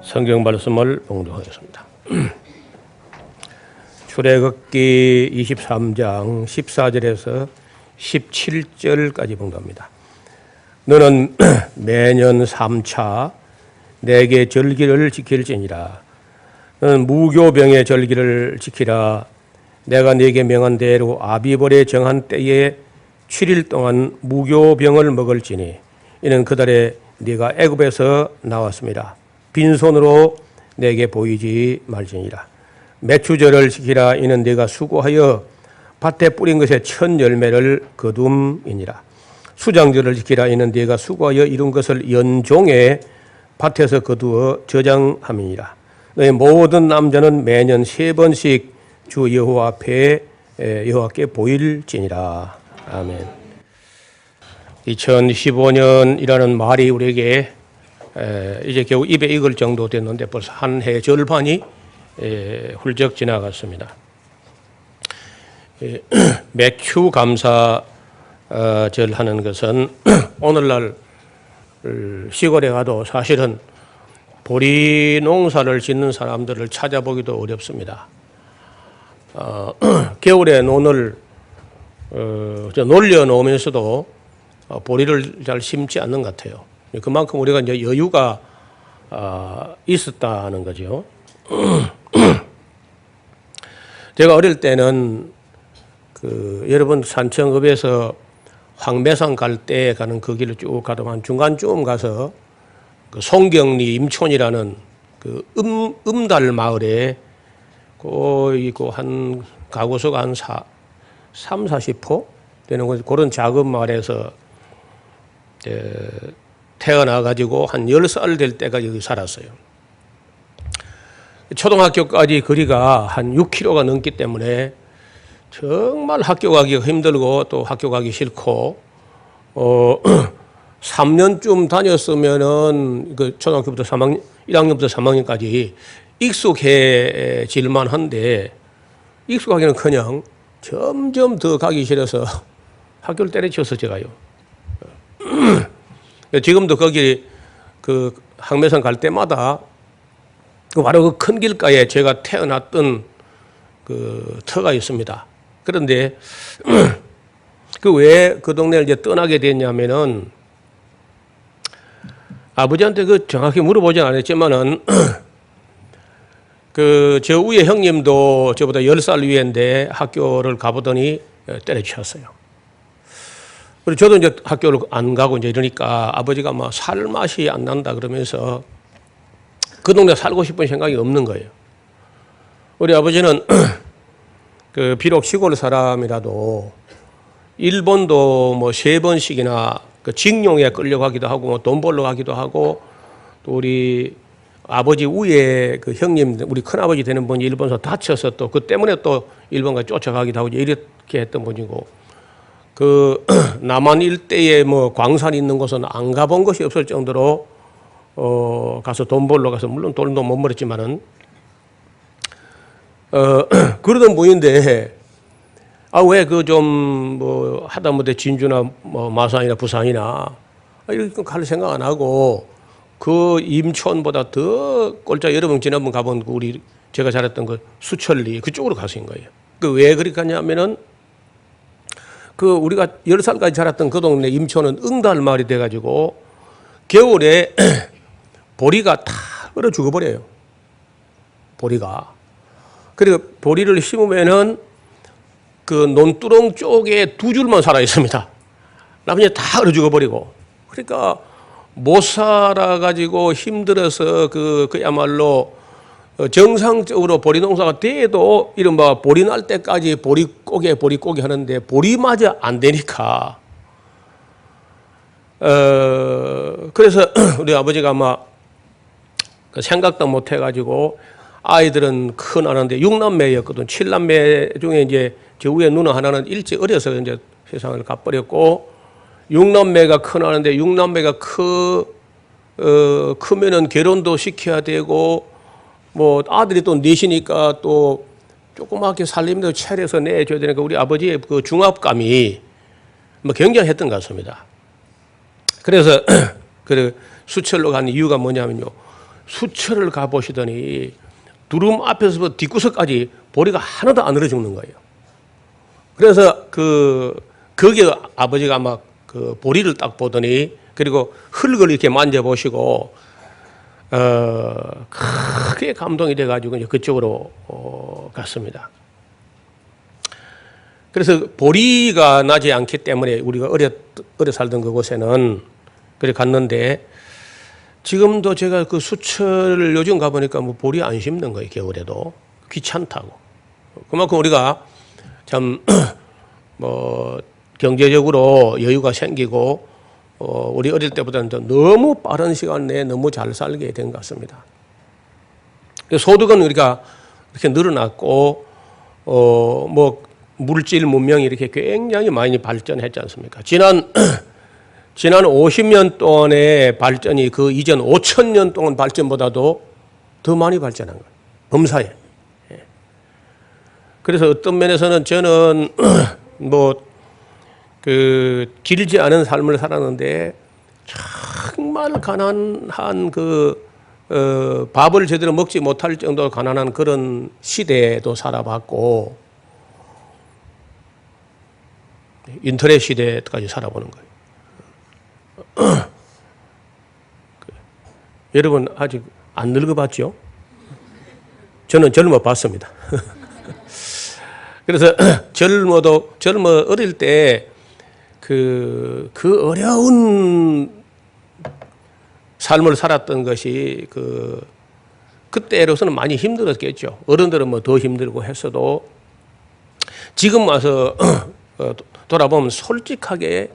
성경 말씀을 봉독하겠습니다. 출애굽기 23장 14절에서 17절까지 봉독합니다. 너는 매년 3차 내게 절기를 지킬지니라. 너는 무교병의 절기를 지키라. 내가 네게 명한 대로 아비벌의 정한 때에 7일 동안 무교병을 먹을지니 이는 그달에 네가 애굽에서 나왔습니다. 빈손으로 내게 보이지 말지니라. 매추절을 지키라. 이는 네가 수고하여 밭에 뿌린 것의 첫 열매를 거둠이니라. 수장절을 지키라. 이는 네가 수고하여 이룬 것을 연종에 밭에서 거두어 저장함이니라. 너희 모든 남자는 매년 3번씩 주 여호와 앞에 여호와께 보일지니라. 아멘. 2015년이라는 말이 우리에게 이제 겨우 입에 익을 정도 됐는데 벌써 한 해 절반이 훌쩍 지나갔습니다. 매추 감사절 하는 것은 오늘날 시골에 가도 사실은 보리 농사를 짓는 사람들을 찾아보기도 어렵습니다. 겨울에 논을 놀려놓으면서도 보리를 잘 심지 않는 것 같아요. 그만큼 우리가 이제 여유가 있었다는 거죠. 제가 어릴 때는 여러분 산청읍에서 황매산 갈 때 가는 그 길을 쭉 가다만 중간쯤 가서 그 송경리 임촌이라는 그 음달 마을에 거의 한 가구수가 한 30-40포 되는 그런 작은 마을에서 태어나가지고 한 10살 될 때까지 여기 살았어요. 초등학교까지 거리가 한 6km가 넘기 때문에 정말 학교 가기가 힘들고 또 학교 가기 싫고 3년쯤 다녔으면은 그 초등학교부터 1학년부터 3학년까지 익숙해질만 한데 익숙하기는커녕 점점 더 가기 싫어서 학교를 때려치워서 제가요. 지금도 거기 그 항매산 갈 때마다 바로 그 큰 길가에 제가 태어났던 그 터가 있습니다. 그런데 그 왜 그 동네를 이제 떠나게 됐냐면은 아버지한테 그 정확히 물어보진 않았지만은 그 저 위에 형님도 저보다 10살 위인데 학교를 가보더니 때려치웠어요. 그리고 저도 이제 학교를 안 가고 이제 이러니까 아버지가 막 살 맛이 안 난다 그러면서 그 동네 살고 싶은 생각이 없는 거예요. 우리 아버지는 그 비록 시골 사람이라도 일본도 뭐 3번씩이나 그 징용에 끌려가기도 하고 뭐 돈 벌러 가기도 하고 또 우리 아버지 위에 그 형님 우리 큰아버지 되는 분이 일본에서 다쳐서 또 그 때문에 또 일본까지 쫓아가기도 하고 이렇게 했던 분이고 그 남한 일대에 뭐 광산이 있는 곳은 안 가본 것이 없을 정도로 가서 돈 벌러 가서 물론 돈도 못 벌었지만은 그러던 분인데 왜 그 좀 뭐 하다못해 진주나 뭐 마산이나 부산이나 이렇게 갈 생각 안 하고 그 임촌보다 더 꼴짝 여러 번 지난번 가본 우리 제가 자랐던 그 수천리 그쪽으로 가신 거예요. 그 왜 그렇게 갔냐면은 그 우리가 10살까지 자랐던 그 동네 임촌은 응달 마을이 돼가지고 겨울에 보리가 다 얼어 죽어버려요. 보리가. 그리고 보리를 심으면은 그 논두렁 쪽에 2줄만 살아 있습니다. 나머지 다 얼어 죽어버리고. 그러니까 못 살아가지고 힘들어서 그야말로 정상적으로 보리 농사가 돼도 이른바 보리 날 때까지 보리꼬개 하는데 보리마저 안 되니까. 그래서 우리 아버지가 아마 생각도 못 해가지고 아이들은 큰아는데 6남매였거든. 7남매 중에 이제 저 위에 누나 하나는 일찍 어려서 이제 세상을 가버렸고 6남매가 큰아는데 6남매가 크면은 결혼도 시켜야 되고 뭐 아들이 또 넷이니까 또 조그맣게 살림도 차려서 내줘야 되니까 우리 아버지의 그 중압감이 뭐 굉장했던 것 같습니다. 그래서 그 수철로 간 이유가 뭐냐면요. 수철을 가보시더니 두름 앞에서부터 뒷구석까지 보리가 하나도 안 얼어 죽는 거예요. 그래서 거기에 아버지가 막 그 보리를 딱 보더니 그리고 흙을 이렇게 만져보시고 크게 감동이 돼가지고 이제 그쪽으로 갔습니다. 그래서 보리가 나지 않기 때문에 우리가 어려 살던 그곳에는 그래 갔는데 지금도 제가 그 수철을 요즘 가보니까 뭐 보리 안 심는 거예요. 겨울에도 귀찮다고. 그만큼 우리가 참 뭐 경제적으로 여유가 생기고 우리 어릴 때보다는 너무 빠른 시간 내에 너무 잘 살게 된 것 같습니다. 소득은 우리가 이렇게 늘어났고 뭐 물질 문명이 이렇게 굉장히 많이 발전했지 않습니까? 지난 50년 동안의 발전이 그 이전 5,000년 동안 발전보다도 더 많이 발전한 거예요. 범사에. 그래서 어떤 면에서는 저는 뭐 그 길지 않은 삶을 살았는데 정말 가난한 밥을 제대로 먹지 못할 정도로 가난한 그런 시대에도 살아봤고 인터넷 시대까지 살아보는 거예요. 여러분 아직 안 늙어봤죠? 저는 젊어 봤습니다. 그래서 젊어 어릴 때 그 어려운 삶을 살았던 것이 그때로서는 많이 힘들었겠죠. 어른들은 뭐 더 힘들고 했어도 지금 와서 돌아보면 솔직하게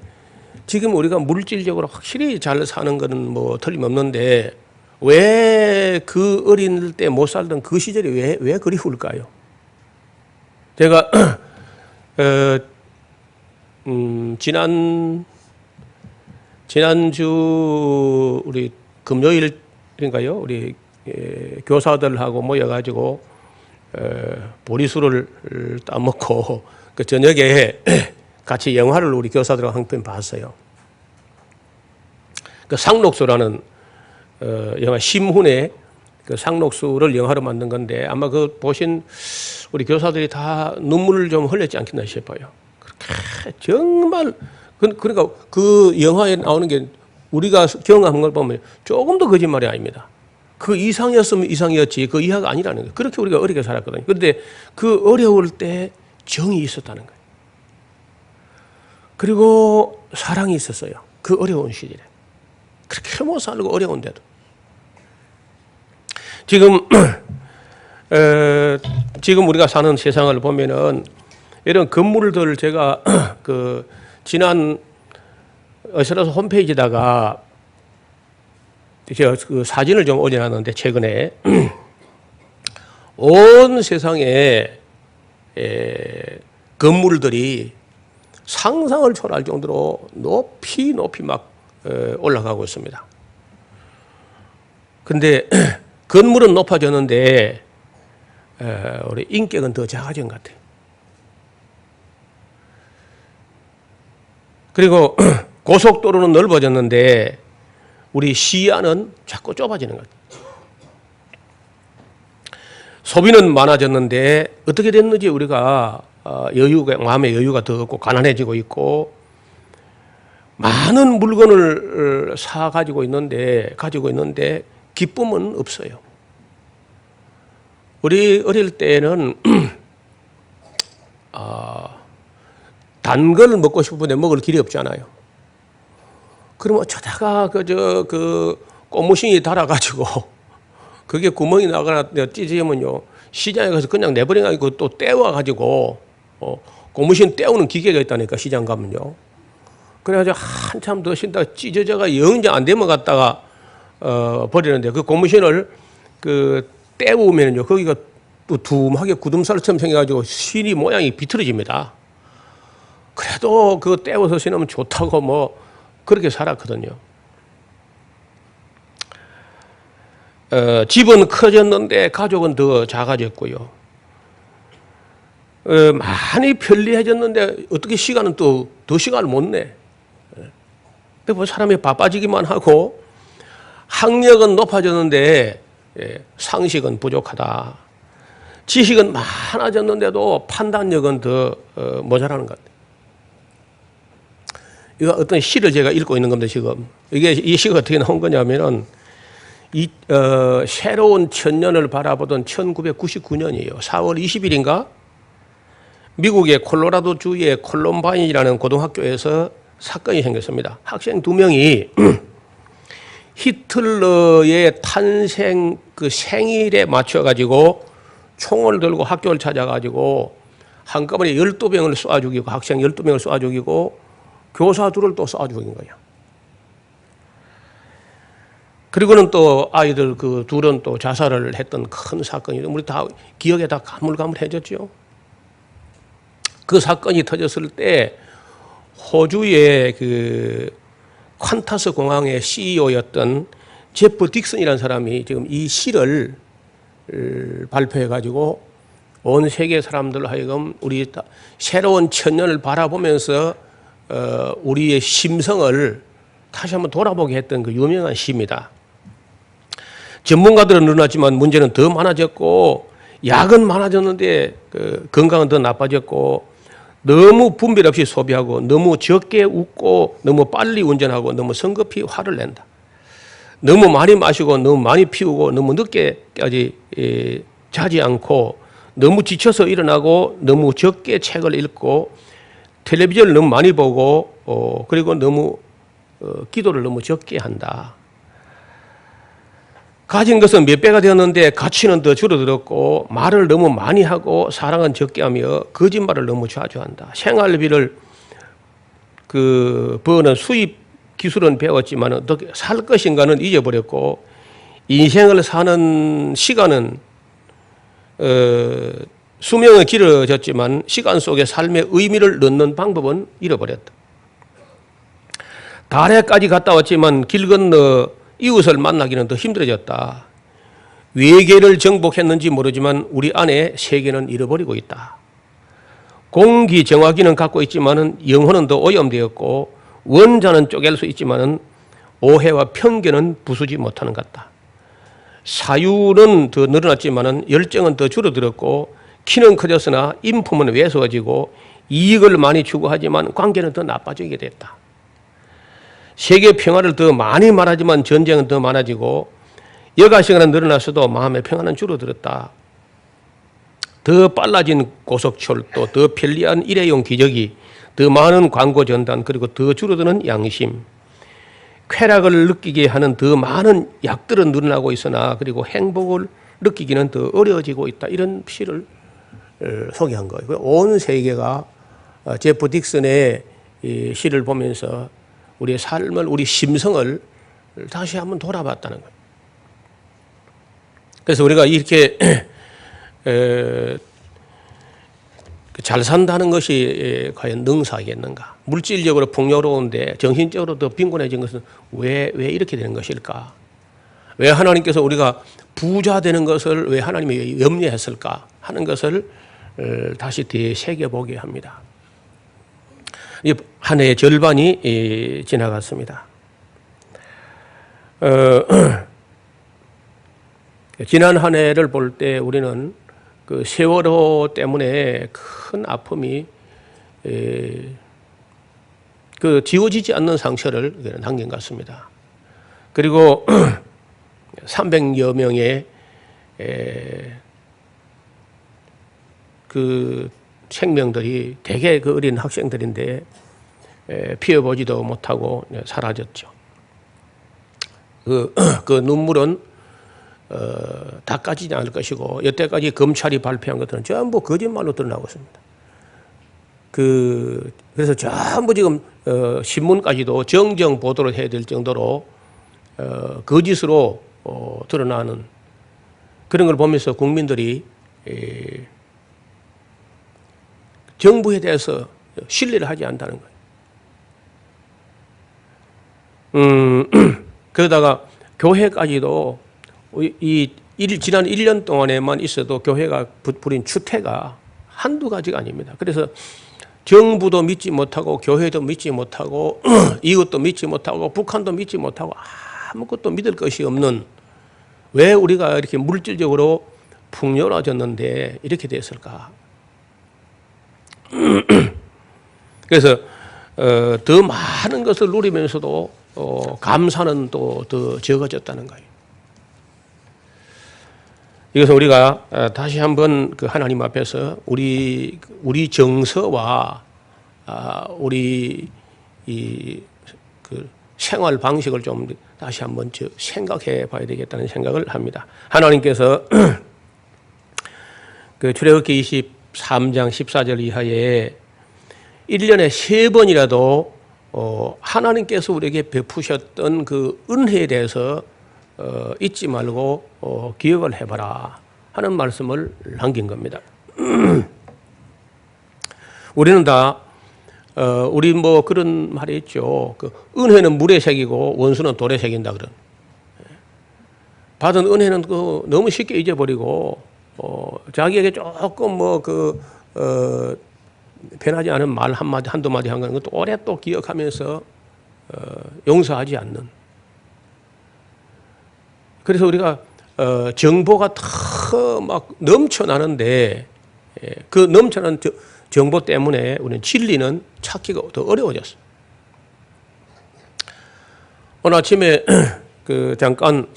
지금 우리가 물질적으로 확실히 잘 사는 거는 뭐 틀림없는데 왜 그 어린 때 못 살던 그 시절이 왜 그리울까요? 제가 지난주 우리 금요일인가요? 우리 교사들하고 모여가지고 보리수를 따먹고 그 저녁에 같이 영화를 우리 교사들하고 한 편 봤어요. 그 상록수라는 영화 심훈의 그 상록수를 영화로 만든 건데 아마 그 보신 우리 교사들이 다 눈물을 좀 흘렸지 않겠나 싶어요. 정말 그러니까 그 영화에 나오는 게 우리가 경험한 걸 보면 조금도 거짓말이 아닙니다. 그 이상이었으면 이상이었지 그 이하가 아니라는 거예요. 그렇게 우리가 어렵게 살았거든요. 그런데 그 어려울 때 정이 있었다는 거예요. 그리고 사랑이 있었어요. 그 어려운 시절에. 그렇게 못 살고 어려운데도. 지금 우리가 사는 세상을 보면은 이런 건물들 제가 지난 어시라서 홈페이지에다가 제가 그 사진을 좀 올려놨는데 최근에 온 세상에 건물들이 상상을 초월할 정도로 높이 막 올라가고 있습니다. 근데 건물은 높아졌는데 우리 인격은 더 작아진 것 같아요. 그리고 고속도로는 넓어졌는데 우리 시야는 자꾸 좁아지는 것 같아요. 소비는 많아졌는데 어떻게 됐는지 우리가 마음의 여유가 더 없고 가난해지고 있고 많은 물건을 가지고 있는데 기쁨은 없어요. 우리 어릴 때는 단 걸 먹고 싶은데 먹을 길이 없잖아요. 그러면 어쩌다가 고무신이 달아가지고 그게 구멍이 나거나 찢어지면요 시장에 가서 그냥 내버려가지고 또 떼워가지고 고무신 떼우는 기계가 있다니까 시장 가면요. 그래가지고 한참 더 신다가 찢어져가 영장 안 되면 갔다가 버리는데 그 고무신을 떼우면요 거기가 또 둠하게 굳음살처럼 생겨가지고 신이 모양이 비틀어집니다. 그래도 그거 떼워서 신으면 좋다고 뭐 그렇게 살았거든요. 집은 커졌는데 가족은 더 작아졌고요. 많이 편리해졌는데 어떻게 시간은 또 더 시간을 못 내. 뭐 사람이 바빠지기만 하고 학력은 높아졌는데 상식은 부족하다. 지식은 많아졌는데도 판단력은 더 모자라는 것 같아요. 이거 어떤 시를 제가 읽고 있는 겁니다, 지금. 이 시가 어떻게 나온 거냐면은, 새로운 천년을 바라보던 1999년이에요. 4월 20일인가? 미국의 콜로라도 주의 콜럼바인이라는 고등학교에서 사건이 생겼습니다. 학생 2명이 히틀러의 탄생 그 생일에 맞춰가지고 총을 들고 학교를 찾아가지고 한꺼번에 12명을 쏴 죽이고, 학생 12명을 쏴 죽이고, 교사 둘을 또 쏴 죽인 거예요. 그리고는 또 아이들 그 둘은 또 자살을 했던 큰 사건이죠. 우리 다 기억에 다 가물가물해졌죠. 그 사건이 터졌을 때 호주의 그 퀀타스 공항의 CEO였던 제프 딕슨이라는 사람이 지금 이 시를 발표해가지고 온 세계 사람들 하여금 우리 새로운 천년을 바라보면서 우리의 심성을 다시 한번 돌아보게 했던 그 유명한 시입니다. 전문가들은 늘어났지만 문제는 더 많아졌고, 약은 많아졌는데 그 건강은 더 나빠졌고, 너무 분별 없이 소비하고, 너무 적게 웃고, 너무 빨리 운전하고, 너무 성급히 화를 낸다. 너무 많이 마시고, 너무 많이 피우고, 너무 늦게까지 자지 않고, 너무 지쳐서 일어나고, 너무 적게 책을 읽고, 텔레비전을 너무 많이 보고, 그리고 너무 기도를 너무 적게 한다. 가진 것은 몇 배가 되었는데 가치는 더 줄어들었고, 말을 너무 많이 하고 사랑은 적게 하며 거짓말을 너무 자주 한다. 생활비를 버는 수입 기술은 배웠지만 어떻게 살 것인가는 잊어버렸고, 인생을 사는 시간은 수명은 길어졌지만 시간 속에 삶의 의미를 넣는 방법은 잃어버렸다. 달에까지 갔다 왔지만 길 건너 이웃을 만나기는 더 힘들어졌다. 외계를 정복했는지 모르지만 우리 안에 세계는 잃어버리고 있다. 공기 정화기는 갖고 있지만 영혼은 더 오염되었고, 원자는 쪼갤 수 있지만 오해와 편견은 부수지 못하는 것 같다. 사유는 더 늘어났지만 열정은 더 줄어들었고, 키는 커졌으나 인품은 왜소해지고, 이익을 많이 추구하지만 관계는 더 나빠지게 됐다. 세계 평화를 더 많이 말하지만 전쟁은 더 많아지고, 여가 시간은 늘어났어도 마음의 평화는 줄어들었다. 더 빨라진 고속철도, 더 편리한 일회용 기저귀, 더 많은 광고 전단, 그리고 더 줄어드는 양심, 쾌락을 느끼게 하는 더 많은 약들은 늘어나고 있으나 그리고 행복을 느끼기는 더 어려워지고 있다. 이런 시를 소개한 거예요. 온 세계가 제프 딕슨의 이 시를 보면서 우리의 삶을, 우리 심성을 다시 한번 돌아봤다는 거예요. 그래서 우리가 이렇게 잘 산다는 것이 과연 능사이겠는가? 물질적으로 풍요로운데 정신적으로 더 빈곤해진 것은 왜 이렇게 되는 것일까? 왜 하나님께서 우리가 부자 되는 것을 왜 하나님이 염려했을까 하는 것을 다시 되새겨보게 합니다. 한 해의 절반이 지나갔습니다. 지난 한 해를 볼 때 우리는 그 세월호 때문에 큰 아픔이 그 지워지지 않는 상처를 남긴 것 같습니다. 그리고 300여 명의 그 생명들이 대개 그 어린 학생들인데 피워보지도 못하고 사라졌죠. 그 눈물은 닦아지지 않을 것이고, 여태까지 검찰이 발표한 것들은 전부 거짓말로 드러나고 있습니다. 그래서 전부 지금 신문까지도 정정 보도를 해야 될 정도로 거짓으로 드러나는 그런 걸 보면서 국민들이 정부에 대해서 신뢰를 하지 않다는 거예요. 그러다가 교회까지도 지난 1년 동안에만 있어도 교회가 부린 추태가 한두 가지가 아닙니다. 그래서 정부도 믿지 못하고 교회도 믿지 못하고 이웃도 믿지 못하고 북한도 믿지 못하고 아무것도 믿을 것이 없는, 왜 우리가 이렇게 물질적으로 풍요로워졌는데 이렇게 됐을까? 그래서 더 많은 것을 누리면서도 감사는 또 더 적어졌다는 거예요. 이것은 우리가 다시 한번 그 하나님 앞에서 우리 정서와 우리 그 생활 방식을 좀 다시 한번 생각해 봐야 되겠다는 생각을 합니다. 하나님께서 그 출애굽기 23장 14절 이하에 1년에 3번이라도 하나님께서 우리에게 베푸셨던 그 은혜에 대해서 잊지 말고 기억을 해봐라 하는 말씀을 남긴 겁니다. 우리는 다 우리 뭐 그런 말이 있죠. 그 은혜는 물에 새기고 원수는 돌에 새긴다 그런. 받은 은혜는 그 너무 쉽게 잊어버리고 자기에게 조금 뭐 편하지 않은 말 한마디 한두 마디 한 거는 또 오래 또 기억하면서 용서하지 않는. 그래서 우리가 정보가 더 막 넘쳐나는데 그 넘쳐난 정보 때문에 우리는 진리는 찾기가 더 어려워졌어요. 오늘 아침에 그 잠깐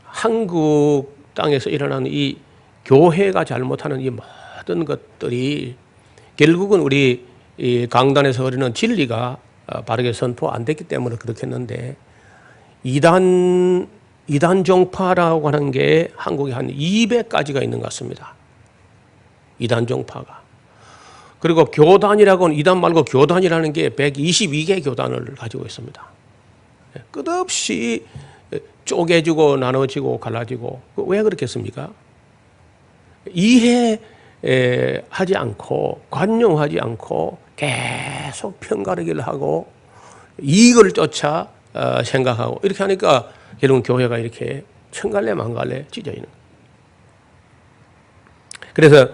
한국 땅에서 일어나는 이 교회가 잘못하는 이 모든 것들이 결국은 우리 이 강단에서 흐르는 진리가 바르게 선포 안 됐기 때문에 그렇겠는데 이단 종파라고 하는 게 한국에 한 200가지가 있는 것 같습니다. 이단 종파가. 그리고 교단이라고는 이단 말고 교단이라는 게 122개 교단을 가지고 있습니다. 끝없이 쪼개지고 나눠지고 갈라지고. 왜 그렇겠습니까? 이해하지 않고 관용하지 않고 계속 편가르기를 하고 이익을 쫓아 생각하고 이렇게 하니까 결국 교회가 이렇게 천갈래 만갈래 찢어 있는 거예요. 그래서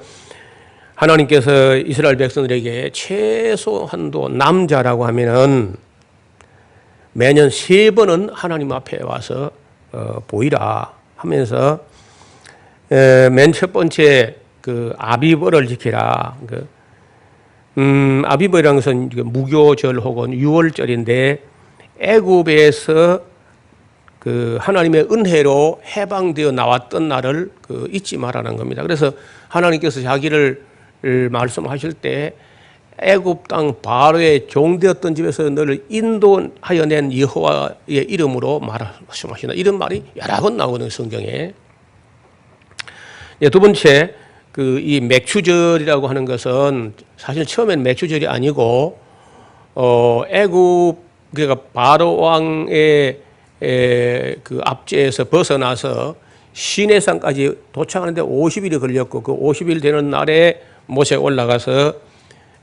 하나님께서 이스라엘 백성들에게 최소한도 남자라고 하면은 매년 3번은 하나님 앞에 와서 보이라 하면서 맨 첫 번째 그 아비벌을 지키라. 아비벌이라는 것은 무교절 혹은 유월절인데 애굽에서 그 하나님의 은혜로 해방되어 나왔던 날을 잊지 말라는 겁니다. 그래서 하나님께서 자기를 말씀하실 때 애굽 땅 바로의 종되었던 집에서 너를 인도하여 낸 여호와의 이름으로 말씀하시나 이런 말이 여러 번 나오거든요, 성경에. 두 번째, 이 맥추절이라고 하는 것은 사실 처음엔 맥추절이 아니고 애굽 그러니까 바로 왕의 그 압제에서 벗어나서 시내산까지 도착하는데 50일이 걸렸고 그 50일 되는 날에 모세가 올라가서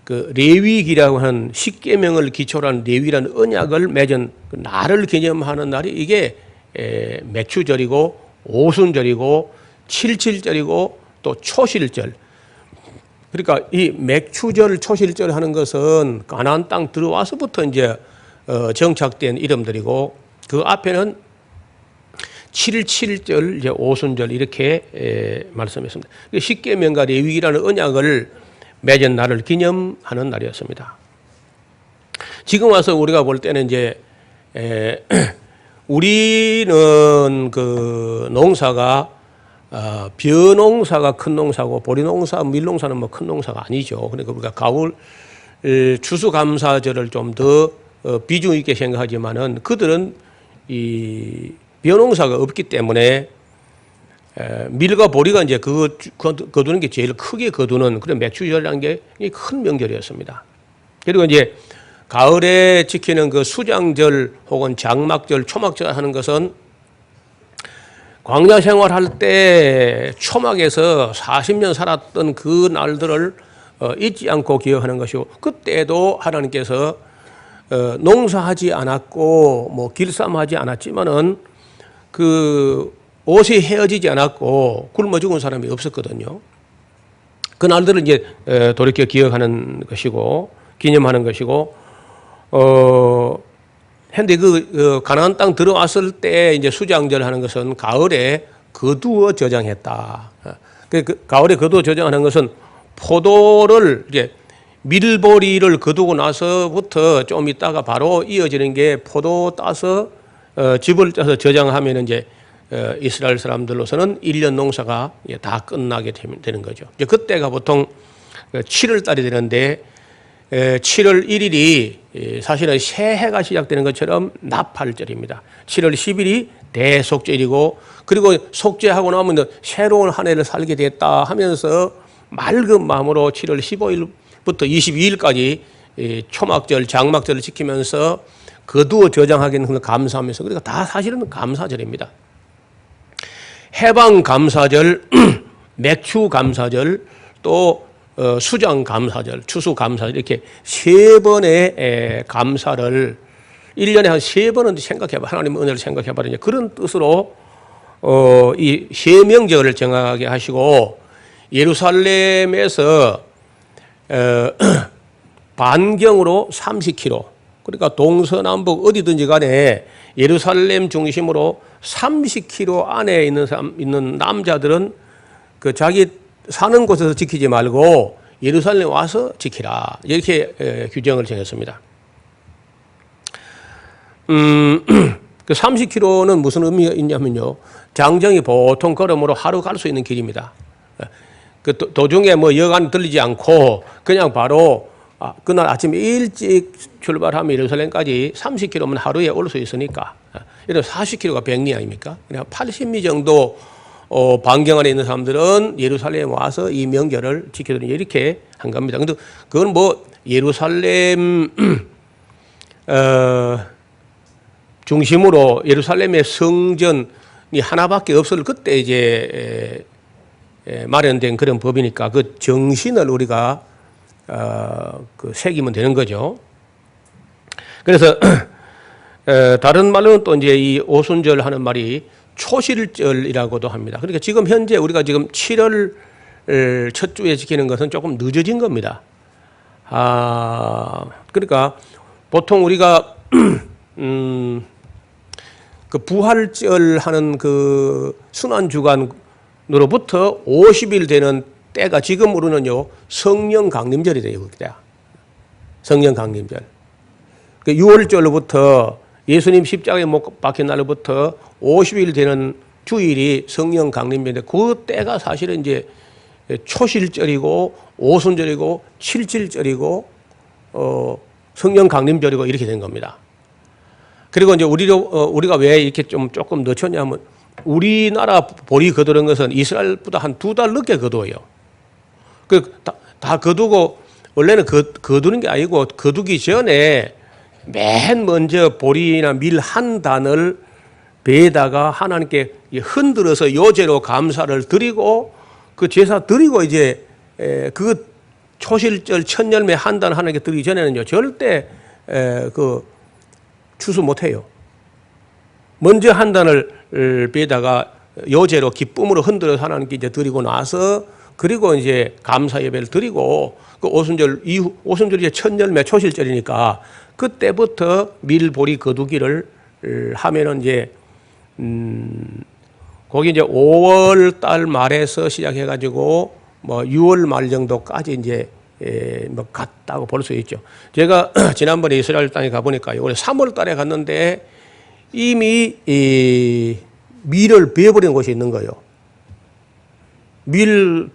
그 레위기라고 하는 십계명을 기초로 한 레위라는 언약을 맺은 그 날을 기념하는 날이 이게 맥추절이고 오순절이고 칠칠절이고 또 초실절. 그러니까 이 맥추절 초실절 하는 것은 가나안 땅 들어와서부터 이제 정착된 이름들이고 그 앞에는 7.7절, 이제 오순절 이렇게 말씀했습니다. 십계명과 레위기라는 언약을 맺은 날을 기념하는 날이었습니다. 지금 와서 우리가 볼 때는 이제 우리는 그 농사가 벼농사가 큰 농사고 보리농사, 밀농사는 뭐 큰 농사가 아니죠. 그러니까 우리가 가을 추수감사절을 좀 더 비중 있게 생각하지만은 그들은 이 벼농사가 없기 때문에 밀과 보리가 이제 거두는 게 제일 크게 거두는 그런 맥추절이라는 게 큰 명절이었습니다. 그리고 이제 가을에 지키는 그 수장절 혹은 장막절, 초막절 하는 것은 광야 생활할 때 초막에서 40년 살았던 그 날들을 잊지 않고 기억하는 것이고 그때도 하나님께서 농사하지 않았고 뭐 길쌈하지 않았지만은 그 옷이 헤어지지 않았고 굶어 죽은 사람이 없었거든요. 그 날들을 이제 돌이켜 기억하는 것이고 기념하는 것이고 현대 가나안 땅 들어왔을 때 이제 수장절 하는 것은 가을에 거두어 저장했다. 가을에 거두어 저장하는 것은 포도를 이제 밀보리를 거두고 나서부터 좀 있다가 바로 이어지는 게 포도 따서 즙을 짜서 저장하면 이제 이스라엘 사람들로서는 1년 농사가 다 끝나게 되는 거죠. 이제 그때가 보통 7월 달이 되는데 7월 1일이 사실은 새해가 시작되는 것처럼 나팔절입니다. 7월 10일이 대속절이고 그리고 속죄하고 나면 새로운 한 해를 살게 됐다 하면서 맑은 마음으로 7월 15일부터 22일까지 초막절, 장막절을 지키면서 거두어 저장하기는 감사하면서 그러니까 다 사실은 감사절입니다. 해방 감사절, 맥추 감사절, 또 수장 감사절, 추수 감사절 이렇게 세 번의 감사를 1년에 한 세 번은 생각해봐 하나님의 은혜를 생각해봐 그런 뜻으로 이 세 명절을 정하게 하시고 예루살렘에서 반경으로 30km 그러니까 동서남북 어디든지 간에 예루살렘 중심으로 30km 안에 있는 남자들은 그 자기 사는 곳에서 지키지 말고 예루살렘 와서 지키라 이렇게 규정을 정했습니다. 그 30km는 무슨 의미가 있냐면요. 장정이 보통 걸음으로 하루 갈 수 있는 길입니다. 그 도중에 뭐 여간 들리지 않고 그냥 바로 그날 아침 일찍 출발하면 예루살렘까지 30km면 하루에 올 수 있으니까 이런 40km가 백리 아닙니까? 그냥 80리 정도 반경 안에 있는 사람들은 예루살렘에 와서 이 명절을 지켜드리는 이렇게 한 겁니다. 근데 그건 뭐 예루살렘 중심으로 예루살렘의 성전이 하나밖에 없을 그때 이제 마련된 그런 법이니까 그 정신을 우리가 그 새기면 되는 거죠. 그래서 다른 말로는 또 이제 이 오순절 하는 말이 초실절이라고도 합니다. 그러니까 지금 현재 우리가 지금 7월 첫 주에 지키는 것은 조금 늦어진 겁니다. 그러니까 보통 우리가 그 부활절 하는 그 순환 주간으로부터 50일 되는 때가 지금으로는요 성령 강림절이 돼요. 그때 성령 강림절. 그 6월절로부터 예수님 십자가에 못 박힌 날로부터 50일 되는 주일이 성령 강림절인데 그 때가 사실은 이제 초실절이고 오순절이고 칠칠절이고 성령 강림절이고 이렇게 된 겁니다. 그리고 이제 우리가 왜 이렇게 좀 조금 늦췄냐면 우리나라 보리 거두는 것은 이스라엘보다 한 2달 늦게 거두어요. 다 거두고 원래는 거두는 게 아니고 거두기 전에 맨 먼저 보리나 밀 한 단을 배에다가 하나님께 흔들어서 요제로 감사를 드리고 그 제사 드리고 이제 그 초실절 첫 열매 한 단 하나님께 드리기 전에는요 절대 그 추수 못해요. 먼저 한 단을 배에다가 요제로 기쁨으로 흔들어서 하나님께 이제 드리고 나서 그리고 이제 감사 예배를 드리고 그 오순절 이후 오순절이 이제 첫 열매 초실절이니까 그때부터 밀보리 거두기를 하면은 이제 거기 이제 5월 달 말에서 시작해가지고 뭐 6월 말 정도까지 이제 뭐 갔다고 볼 수 있죠. 제가 지난번에 이스라엘 땅에 가보니까 올해 3월 달에 갔는데 이미 밀을 베어버린 곳이 있는 거예요. 밀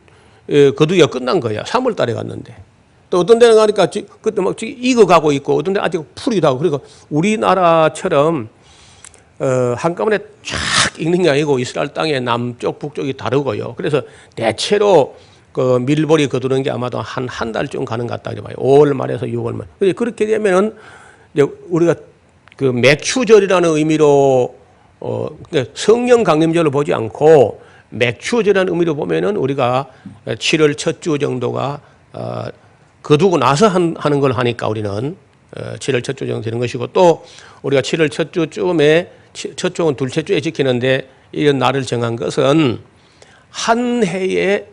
거두기가 끝난 거야. 3월 달에 갔는데. 또 어떤 데는 가니까 그때 막 익어가고 있고 어떤 데 아직 풀이도 하고 그러니까 우리나라처럼 한꺼번에 쫙 익는 게 아니고 이스라엘 땅의 남쪽 북쪽이 다르고요. 그래서 대체로 그 밀보리 거두는 게 아마도 한 달쯤 가는 것 같다 이래봐요. 5월 말에서 6월 말. 그렇게 되면은 이제 우리가 그 맥추절이라는 의미로 성령 강림절을 보지 않고 맥추절이라는 의미로 보면은 우리가 7월 첫 주 정도가 거두고 나서 하는 걸 하니까 우리는 7월 첫 주 정도 되는 것이고 또 우리가 7월 첫 주쯤에 첫 주는 둘째 주에 지키는데 이런 날을 정한 것은 한 해의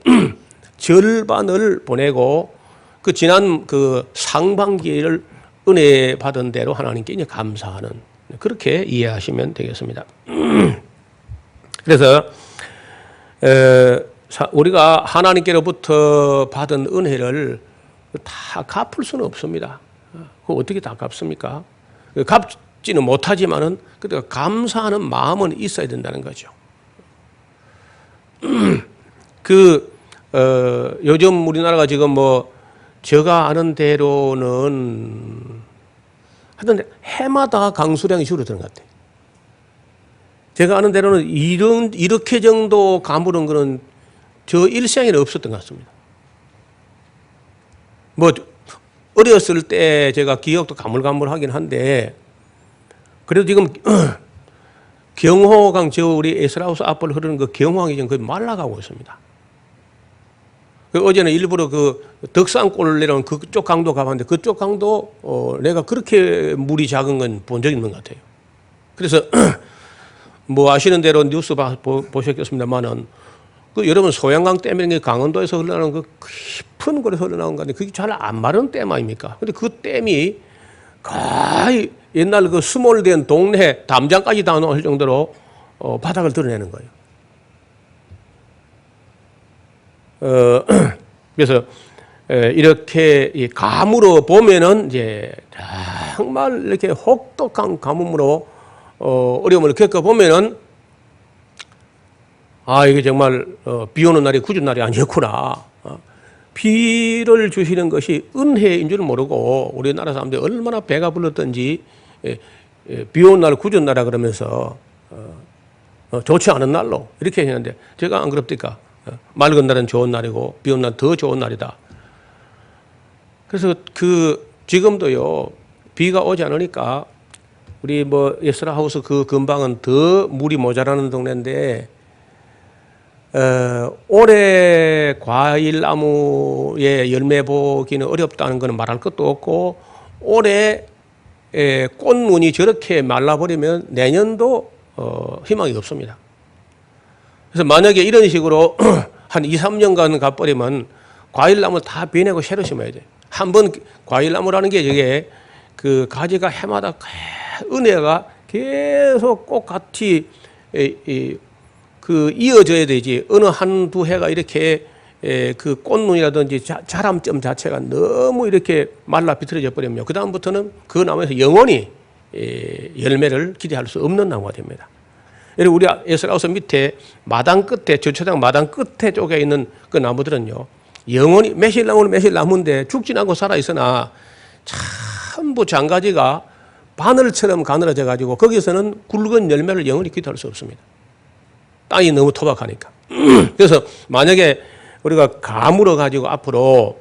절반을 보내고 그 지난 그 상반기를 은혜 받은 대로 하나님께 이제 감사하는 그렇게 이해하시면 되겠습니다. 그래서 우리가 하나님께로부터 받은 은혜를 다 갚을 수는 없습니다. 그거 어떻게 다 갚습니까? 갚지는 못하지만은 그래도 감사하는 마음은 있어야 된다는 거죠. 요즘 우리나라가 지금 뭐 제가 아는 대로는 하여튼 해마다 강수량이 줄어드는 것 같아요. 제가 아는 대로는 이렇게 정도 가물은 거는 저 일생에는 없었던 것 같습니다. 뭐 어렸을 때 제가 기억도 가물가물하긴 한데 그래도 지금 경호강 저 우리 에스라우스 앞을 흐르는 그 경호강이 지금 거의 말라가고 있습니다. 어제는 일부러 그 덕산골 내려온 그쪽 강도 가봤는데 그쪽 강도 내가 그렇게 물이 작은 건 본 적이 있는 것 같아요. 그래서 뭐 아시는 대로 뉴스 보셨겠습니다만은 그 여러분 소양강 댐이라는 게 강원도에서 흘러나오는 그 깊은 곳에서 흘러나오는 건데 그게 잘 안 마른 댐 아닙니까? 근데 그 댐이 거의 옛날 그 수몰된 동네 담장까지 다 나올 정도로 바닥을 드러내는 거예요. 그래서 이렇게 가물어 보면은 이제 정말 이렇게 혹독한 가뭄으로 어려움을 겪어 보면은 이게 정말 비 오는 날이 굳은 날이 아니었구나. 비를 주시는 것이 은혜인 줄 모르고 우리나라 사람들이 얼마나 배가 불렀던지 비 오는 날 굳은 날이라 그러면서 좋지 않은 날로 이렇게 했는데 제가 안 그럽니까? 맑은 날은 좋은 날이고 비 오는 날 더 좋은 날이다. 그래서 지금도요 비가 오지 않으니까 우리 뭐 에스라하우스 그 근방은 더 물이 모자라는 동네인데 올해 과일나무에 열매 보기는 어렵다는 것은 말할 것도 없고 올해 꽃무늬 저렇게 말라버리면 내년도 희망이 없습니다. 그래서 만약에 이런 식으로 한 2, 3년간 가버리면 과일나무 다 베내고 새로 심어야 돼요. 한번 과일나무라는 게 저게 그 가지가 해마다 은혜가 계속 꽃같이 이어져야 되지. 어느 한두 해가 이렇게 그 꽃눈이라든지 자람점 자체가 너무 이렇게 말라 비틀어져 버리면 그다음부터는 그 나무에서 영원히 열매를 기대할 수 없는 나무가 됩니다. 여러분 우리 에스라우스 밑에 마당 끝에 주차장 마당 끝에 쪽에 있는 그 나무들은요 영원히 매실나무는 매실나무인데 죽진 않고 살아있으나 전부 장가지가 바늘처럼 가늘어져 가지고 거기서는 굵은 열매를 영원히 기대할 수 없습니다. 땅이 너무 토박하니까. 그래서 만약에 우리가 가물어 가지고 앞으로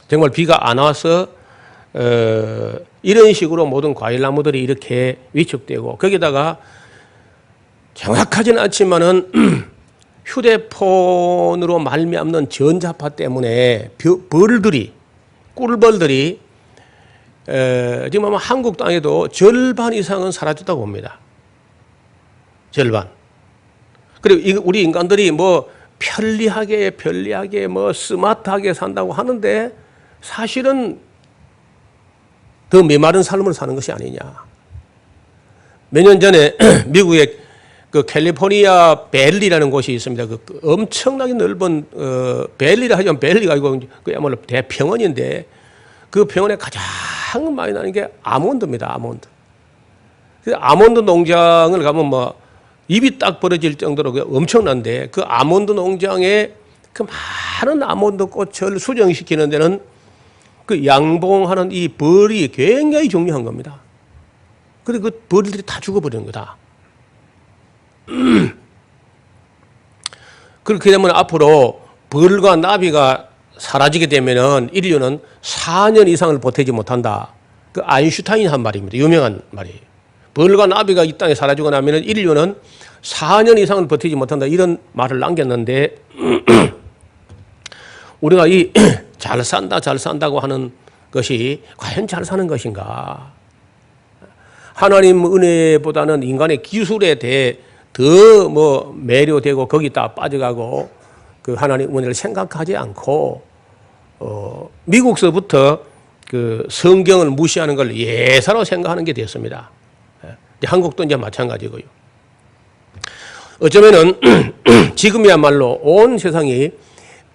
정말 비가 안 와서 이런 식으로 모든 과일나무들이 이렇게 위축되고 거기다가 정확하지는 않지만은 휴대폰으로 말미암는 전자파 때문에 꿀벌들이 지금 아마 한국 땅에도 절반 이상은 사라졌다고 봅니다. 절반. 그리고 우리 인간들이 뭐 편리하게 뭐 스마트하게 산다고 하는데 사실은 더 메마른 삶을 사는 것이 아니냐. 몇 년 전에 미국의 그 캘리포니아 벨리라는 곳이 있습니다. 그 엄청나게 넓은 벨리라 하지만 벨리가 아니고 그야말로 대평원인데 그 평원에 가장 많이 나는 게 아몬드입니다. 아몬드. 그래서 아몬드 농장을 가면 뭐 입이 딱 벌어질 정도로 엄청난데 그 아몬드 농장에 그 많은 아몬드 꽃을 수정시키는 데는 그 양봉하는 이 벌이 굉장히 중요한 겁니다. 그리고 그 벌들이 다 죽어버리는 거다. 그렇게 되면 앞으로 벌과 나비가 사라지게 되면은 인류는 4년 이상을 보태지 못한다. 그 아인슈타인이 한 말입니다. 유명한 말이에요. 벌과 나비가 이 땅에 사라지고 나면은 인류는 4년 이상을 버티지 못한다. 이런 말을 남겼는데 우리가 이 잘 산다고 하는 것이 과연 잘 사는 것인가? 하나님 은혜보다는 인간의 기술에 대해 더 뭐 매료되고 거기다 빠져가고 그 하나님 은혜를 생각하지 않고 미국서부터 그 성경을 무시하는 걸 예사로 생각하는 게 됐습니다. 한국도 이제 마찬가지고요. 어쩌면은 지금이야말로 온 세상이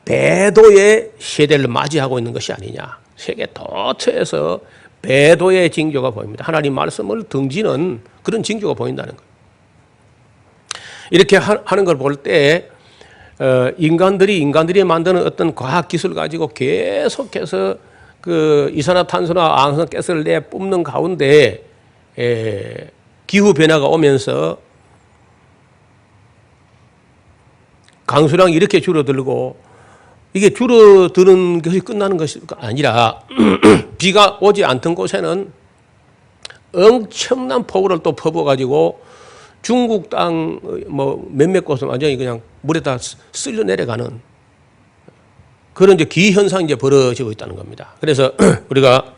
배도의 시대를 맞이하고 있는 것이 아니냐. 세계 도처에서 배도의 징조가 보입니다. 하나님 말씀을 등지는 그런 징조가 보인다는 거예요. 이렇게 하는 걸 볼 때 인간들이 만드는 어떤 과학 기술 가지고 계속해서 그 이산화탄소나 암석가스를 내뿜는 가운데 기후 변화가 오면서 강수량이 이렇게 줄어들고 이게 줄어드는 것이 끝나는 것이 아니라 비가 오지 않던 곳에는 엄청난 폭우를 또 퍼부어가지고 중국 땅 뭐 몇몇 곳은 완전히 그냥 물에다 쓸려 내려가는 그런 이제 기현상이 이제 벌어지고 있다는 겁니다. 그래서 우리가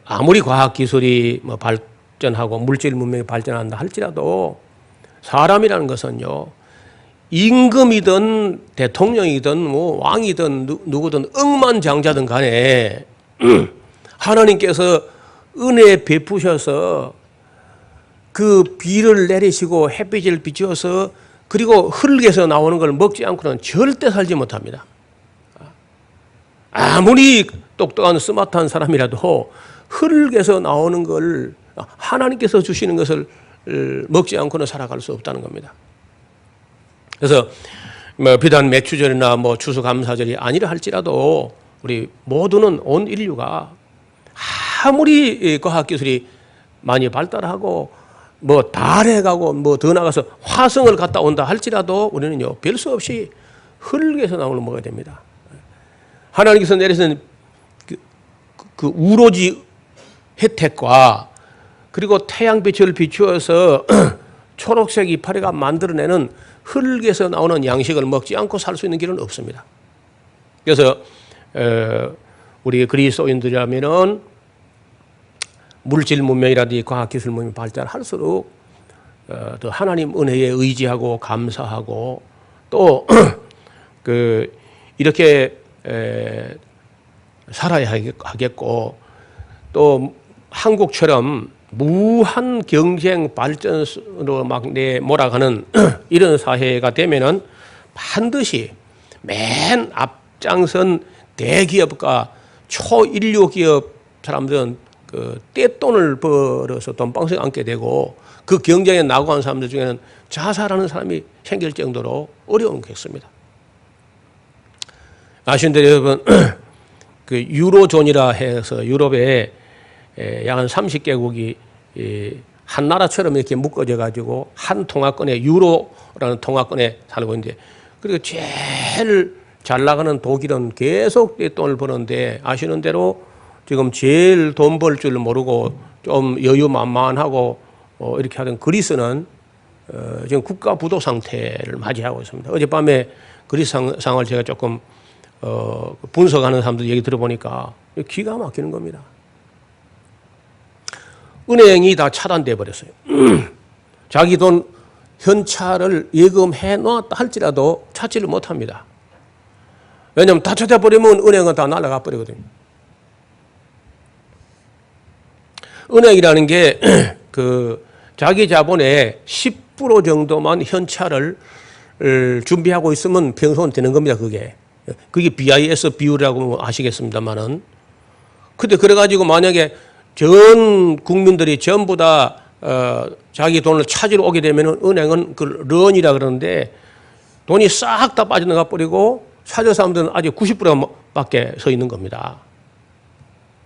아무리 과학 기술이 뭐 발전하고 물질 문명이 발전한다 할지라도 사람이라는 것은요, 임금이든 대통령이든 뭐 왕이든 누구든 억만장자든 간에 하나님께서 은혜 베푸셔서 그 비를 내리시고 햇빛을 비추어서 그리고 흙에서 나오는 걸 먹지 않고는 절대 살지 못합니다. 아무리 똑똑한 스마트한 사람이라도 흙에서 나오는 걸 하나님께서 주시는 것을 먹지 않고는 살아갈 수 없다는 겁니다. 그래서 뭐 비단 맥추절이나 뭐 추수감사절이 아니라 할지라도 우리 모두는 온 인류가 아무리 과학기술이 많이 발달하고 뭐 달에 가고 뭐 더 나가서 화성을 갔다 온다 할지라도 우리는요 별 수 없이 흙에서 나오는 걸 먹어야 됩니다. 하나님께서 내리신 그 우로지 혜택과 그리고 태양빛을 비추어서 초록색 이파리가 만들어내는 흙에서 나오는 양식을 먹지 않고 살 수 있는 길은 없습니다. 그래서 우리 그리스도인들이라면은 물질 문명이라든지 과학기술 문명이 발달할수록 더 하나님 은혜에 의지하고 감사하고 또 그 이렇게 살아야 하겠고 또 한국처럼 무한 경쟁 발전으로 막 몰아가는 이런 사회가 되면은 반드시 맨 앞장선 대기업과 초인류 기업 사람들은 그 떼돈을 벌어서 돈방석에 앉게 되고 그 경쟁에 낙오한 사람들 중에는 자살하는 사람이 생길 정도로 어려운 것입니다. 아시는 대로 여러분 그 유로존이라 해서 유럽에 약 한 30개국이 한 나라처럼 이렇게 묶어져 가지고 한 통화권에 유로라는 통화권에 살고 있는데 그리고 제일 잘 나가는 독일은 계속 돈을 버는데 아시는 대로 지금 제일 돈 벌 줄 모르고 좀 여유만만하고 이렇게 하던 그리스는 지금 국가 부도 상태를 맞이하고 있습니다. 어젯밤에 그리스 상황을 제가 조금 분석하는 사람들 얘기 들어보니까 기가 막히는 겁니다. 은행이 다 차단돼 버렸어요. 자기 돈 현찰을 예금해 놓았다 할지라도 찾지를 못합니다. 왜냐하면 다 찾아버리면 은행은 다 날아가 버리거든요. 은행이라는 게 그 자기 자본의 10% 정도만 현찰을 준비하고 있으면 평소는 되는 겁니다. 그게 BIS 비율이라고 아시겠습니다만은. 근데 그래가지고 만약에 전 국민들이 전부 다 자기 돈을 찾으러 오게 되면 은행은 그 런이라 그러는데 돈이 싹 다 빠져나가 버리고 찾을 사람들은 아직 90%밖에 서 있는 겁니다.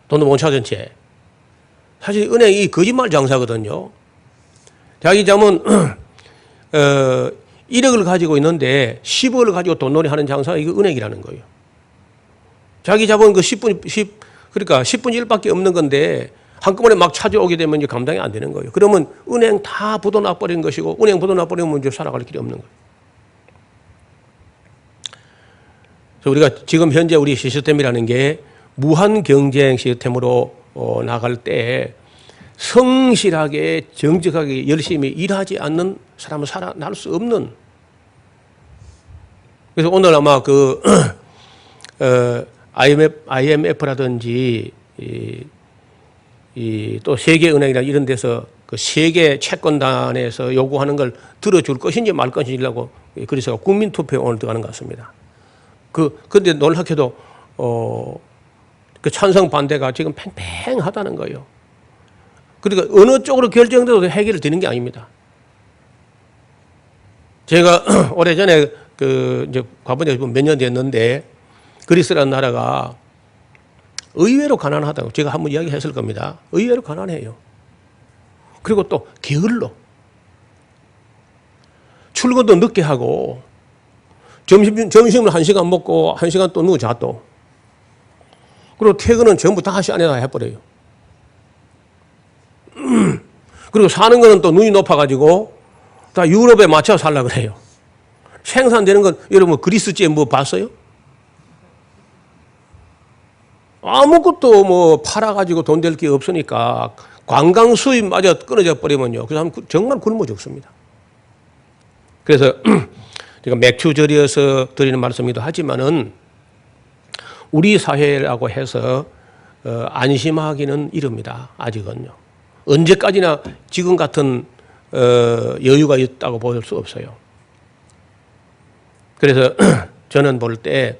돈도 못 찾은 채. 사실 은행이 거짓말 장사거든요. 자기 자본 1억을 가지고 있는데 10억을 가지고 돈놀이 하는 장사가 이거 은행이라는 거예요. 자기 자본 그 10분의 1밖에 없는 건데 한꺼번에 막 찾아오게 되면 이제 감당이 안 되는 거예요. 그러면 은행 다 부도나 버린 것이고 은행 부도나 버리면 이제 살아갈 길이 없는 거예요. 그래서 우리가 지금 현재 우리 시스템이라는 게 무한 경쟁 시스템으로 나갈 때 성실하게 정직하게 열심히 일하지 않는 사람은 살아날 수 없는. 그래서 오늘 아마 그 IMF라든지 또 세계은행이나 이런 데서 그 세계 채권단에서 요구하는 걸 들어줄 것인지 말 것인지라고 그래서 국민투표에 오늘 들어가는 것 같습니다. 근데 놀랍게도 그 찬성 반대가 지금 팽팽하다는 거예요. 그러니까 어느 쪽으로 결정돼도 해결을 되는 게 아닙니다. 제가 오래전에 이제 가본 지 몇 년 됐는데 그리스라는 나라가 의외로 가난하다고 제가 한번 이야기했을 겁니다. 의외로 가난해요. 그리고 또 게을러. 출근도 늦게 하고 점심을 1시간 먹고 1시간 또 누워 자 또. 그리고 퇴근은 전부 다시 안에다 해버려요. 그리고 사는 거는 또 눈이 높아가지고 다 유럽에 맞춰 살려고 그래요. 생산되는 건 여러분 그리스지에 뭐 봤어요? 아무것도 뭐 팔아가지고 돈 될 게 없으니까 관광 수입마저 끊어져 버리면요. 그 사람 정말 굶어 죽습니다. 그래서 제가 맥주 절여서 드리는 말씀이기도 하지만은 우리 사회라고 해서 안심하기는 이릅니다. 아직은요. 언제까지나 지금 같은 여유가 있다고 볼 수 없어요. 그래서 저는 볼 때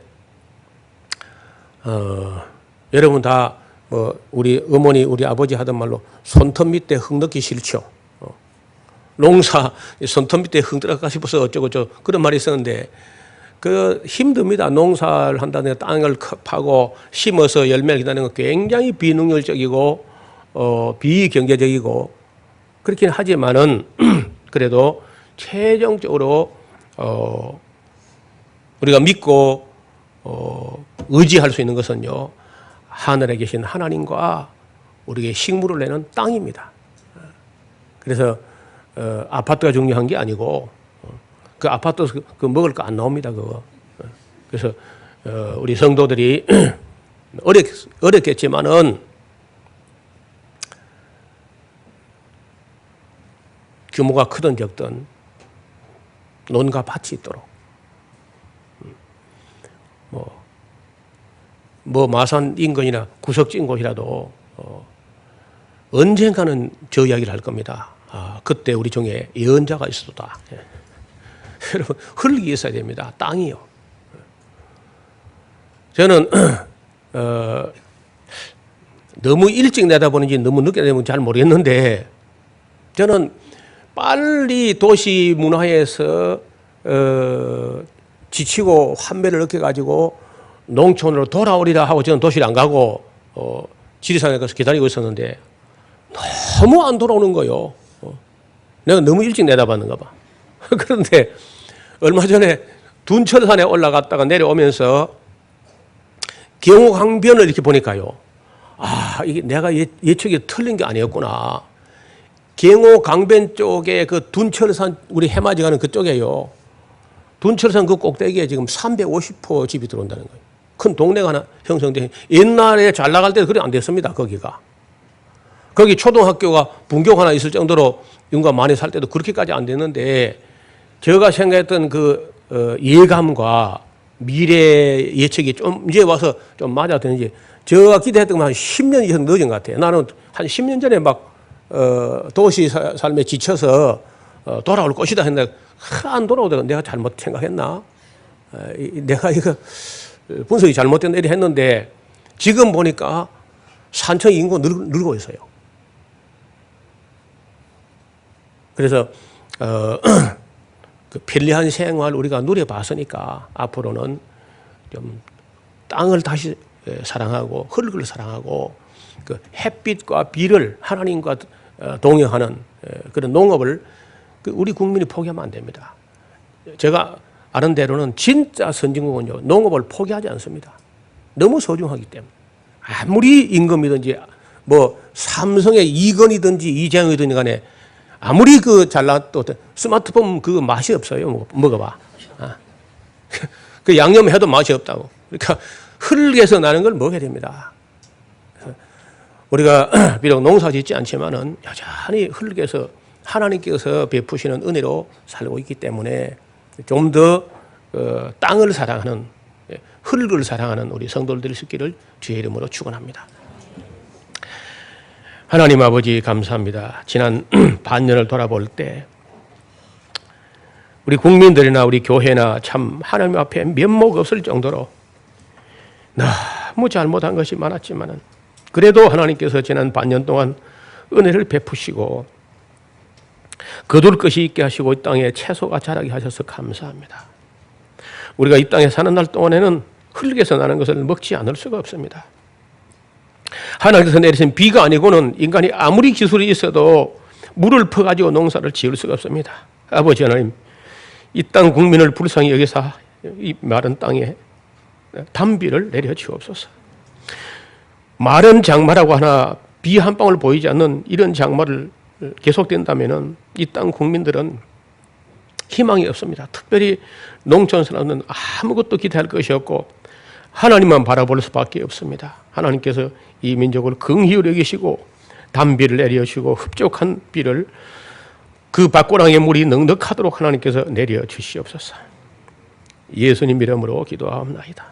여러분 다 뭐 우리 어머니 우리 아버지 하던 말로 손톱 밑에 흙 넣기 싫죠. 농사 손톱 밑에 흙 들어가 싶어서 어쩌고 그런 말이 있었는데 힘듭니다. 농사를 한다는 땅을 파고 심어서 열매를 기다리는 거 굉장히 비능률적이고 비경제적이고 그렇긴 하지만은 그래도 최종적으로 우리가 믿고 의지할 수 있는 것은요. 하늘에 계신 하나님과 우리에게 식물을 내는 땅입니다. 그래서 아파트가 중요한 게 아니고 그 아파트에서 그 먹을 거 안 나옵니다. 그거. 그래서 우리 성도들이 어렵겠지만은 규모가 크든 적든 논과 밭이 있도록 뭐 마산 인근이나 구석진 곳이라도 언젠가는 저 이야기를 할 겁니다. 그때 우리 중에 예언자가 있었다. 여러분 흙이 있어야 됩니다. 땅이요. 저는 너무 일찍 내다보는지 너무 늦게 내다보는지 잘 모르겠는데 저는 빨리 도시 문화에서 지치고 환멸을 느껴가지고 농촌으로 돌아오리라 하고 저는 도시를 안 가고 지리산에 가서 기다리고 있었는데 너무 안 돌아오는 거예요. 내가 너무 일찍 내다봤는가 봐. 그런데 얼마 전에 둔철산에 올라갔다가 내려오면서 경옥항변을 이렇게 보니까요. 이게 내가 예측이 틀린 게 아니었구나. 경옥강변 쪽에 그 둔철산 우리 해맞이 가는 그쪽에요. 둔철산 그 꼭대기에 지금 350호 집이 들어온다는 거예요. 큰 동네가 하나 형성돼. 옛날에 잘 나갈 때도 그래 안 됐습니다. 거기가. 거기 초등학교가 분교 하나 있을 정도로 인구가 많이 살 때도 그렇게까지 안 됐는데 제가 생각했던 그 예감과 미래 예측이 좀 이제 와서 좀 맞아드는지 제가 기대했던 건 한 10년 이상 늦은 것 같아요. 나는 한 10년 전에 막 도시 삶에 지쳐서 돌아올 것이다 했는데 안 돌아오다가 내가 잘못 생각했나? 내가 이거 분석이 잘못된 일이 했는데 지금 보니까 산청 인구 늘고 있어요. 그래서 그 편리한 생활 우리가 누려봤으니까 앞으로는 좀 땅을 다시 사랑하고 흙을 사랑하고 그 햇빛과 비를 하나님과 동행하는 그런 농업을 우리 국민이 포기하면 안 됩니다. 제가 아는 대로는 진짜 선진국은요 농업을 포기하지 않습니다. 너무 소중하기 때문에 아무리 임금이든지 뭐 삼성의 이건이든지 이재용이든지 간에 아무리 그 잘나도 스마트폰 그 맛이 없어요. 먹어봐. 그 양념해도 맛이 없다고. 그러니까 흙에서 나는 걸 먹어야 됩니다. 우리가 비록 농사 짓지 않지만은 여전히 흙에서 하나님께서 베푸시는 은혜로 살고 있기 때문에 좀 더 땅을 사랑하는 흙을 사랑하는 우리 성도들이 있기를 주의 이름으로 축원합니다. 하나님 아버지 감사합니다. 지난 반년을 돌아볼 때 우리 국민들이나 우리 교회나 참 하나님 앞에 면목 없을 정도로 너무 잘못한 것이 많았지만은 그래도 하나님께서 지난 반년 동안 은혜를 베푸시고 거둘 것이 있게 하시고 이 땅에 채소가 자라게 하셔서 감사합니다. 우리가 이 땅에 사는 날 동안에는 흙에서 나는 것을 먹지 않을 수가 없습니다. 하나님께서 내리신 비가 아니고는 인간이 아무리 기술이 있어도 물을 퍼가지고 농사를 지을 수가 없습니다. 아버지 하나님, 이 땅 국민을 불쌍히 여기사 이 마른 땅에 단비를 내려 주옵소서. 마른 장마라고 하나 비 한 방울 보이지 않는 이런 장마를 계속된다면은 이 땅 국민들은 희망이 없습니다. 특별히 농촌 사람은 아무것도 기대할 것이 없고 하나님만 바라볼 수밖에 없습니다. 하나님께서 이 민족을 긍휼히 여기시고 단비를 내려주시고 흡족한 비를 그 밭고랑의 물이 넉넉하도록 하나님께서 내려 주시옵소서. 예수님 이름으로 기도하옵나이다.